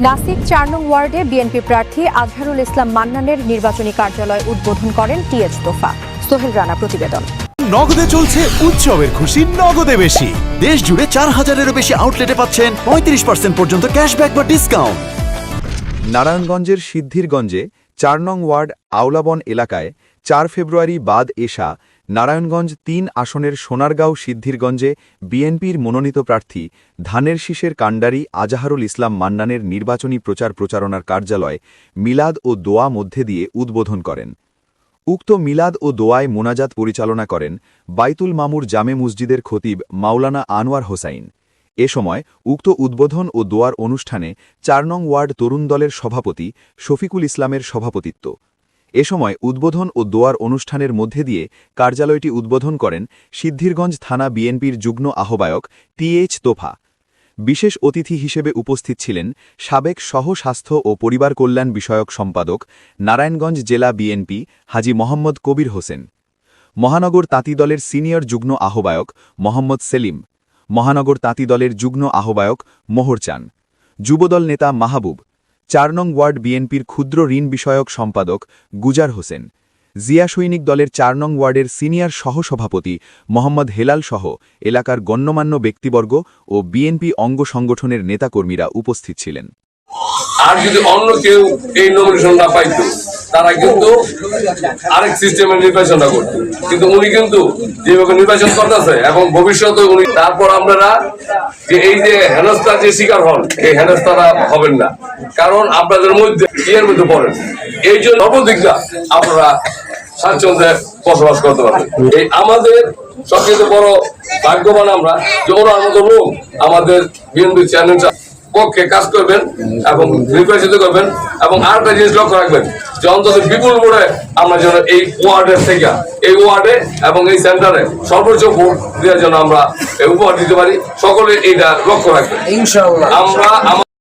নাসিক ৪ নং ওয়ার্ডে বিএনপি প্রার্থী আজহারুল ইসলাম মান্নানের নির্বাচনী কার্যালয় উদ্বোধন করেন টিএচ তোফা। সোহেল রানা প্রতিবেদন। নগদে চলছে উৎসবের খুশি নগদে বেশি। দেশ জুড়ে ৪,০০০-এরও বেশি আউটলেটে পাচ্ছেন ৩৫% পর্যন্ত ক্যাশব্যাক বা ডিসকাউন্ট। নারায়ণগঞ্জের সিদ্ধিরগঞ্জে ৪ নং ওয়ার্ড আওলাবন এলাকায় ৪ ফেব্রুয়ারি বাদ এশা নারায়ণগঞ্জ ৩ আসনের সোনারগাঁও সিদ্ধিরগঞ্জে বিএনপির মনোনীত প্রার্থী ধানের শীষের কাণ্ডারি আজহারুল ইসলাম মান্নানের নির্বাচনী প্রচার প্রচারণার কার্যালয় মিলাদ ও দোয়া মধ্যে দিয়ে উদ্বোধন করেন। উক্ত মিলাদ ও দোয়ায় মোনাজাত পরিচালনা করেন বাইতুল মামুর জামে মসজিদের খতিব মাওলানা আনোয়ার হোসাইন। এ সময় উক্ত উদ্বোধন ও দোয়ার অনুষ্ঠানে ৪ নং ওয়ার্ড তরুণ দলের সভাপতি শফিকুল ইসলামের সভাপতিত্ব। এ সময় উদ্বোধন ও দোয়ার অনুষ্ঠানের মধ্যে দিয়ে কার্যালয়টি উদ্বোধন করেন সিদ্ধিরগঞ্জ থানা বিএনপির যুগ্ম আহ্বায়ক টিএচ তোফা। বিশেষ অতিথি হিসেবে উপস্থিত ছিলেন সাবেক সহ স্বাস্থ্য ও পরিবার কল্যাণ বিষয়ক সম্পাদক নারায়ণগঞ্জ জেলা বিএনপি হাজী মোহাম্মদ কবির হোসেন, মহানগর তাঁতি দলের সিনিয়র যুগ্ম আহ্বায়ক মোহাম্মদ সেলিম, মহানগর তাঁতি দলের যুগ্ম আহ্বায়ক মোহরচান, যুবদল নেতা মাহবুব, ৪ নং ওয়ার্ড বিএনপির ক্ষুদ্র ঋণ বিষয়ক সম্পাদক গুজার হোসেন, জিয়া সৈনিক দলের ৪ নং ওয়ার্ডের সিনিয়র সহসভাপতি মোহাম্মদ হেলাল সহ এলাকার গণ্যমান্য ব্যক্তিবর্গ ও বিএনপি অঙ্গ সংগঠনের নেতাকর্মীরা উপস্থিত ছিলেন। আর যদি অন্য কেউ এই নমিনেশন না পাইতো তারা কিন্তু আরেক সিস্টেমের নির্বাচনটা করত, কিন্তু উনি কিন্তু যেভাবে নির্বাচন করতেছে এবং ভবিষ্যতে উনি তারপর আপনারা যে এই যে হেনস্থার যে শিকার হন এই হেনস্থারা হবেন না, কারণ আপনাদের মধ্যে ইয়ের মধ্যে পড়েন। এই জন্য সর্বদিকটা আপনারা স্বাচ্ছন্দ্যে বসবাস করতে পারবেন। এই আমাদের সবচেয়ে বড় ভাগ্যবান আমরা যে ওনার মতো লোক আমাদের বিএনপি চ্যানেল পক্ষে কাজ করবেন এবং নির্বাচিত করবেন। এবং আরেকটা জিনিস লক্ষ্য রাখবেন যে অন্তত বিপুল ভোটে আমরা যেন এই ওয়ার্ডের থেকে এই ওয়ার্ডে এবং এই সেন্টারে সর্বোচ্চ ভোট দেওয়ার জন্য আমরা উপহার দিতে পারি। সকলে এইটা লক্ষ্য রাখবেন। ইনশাআল্লাহ আমরা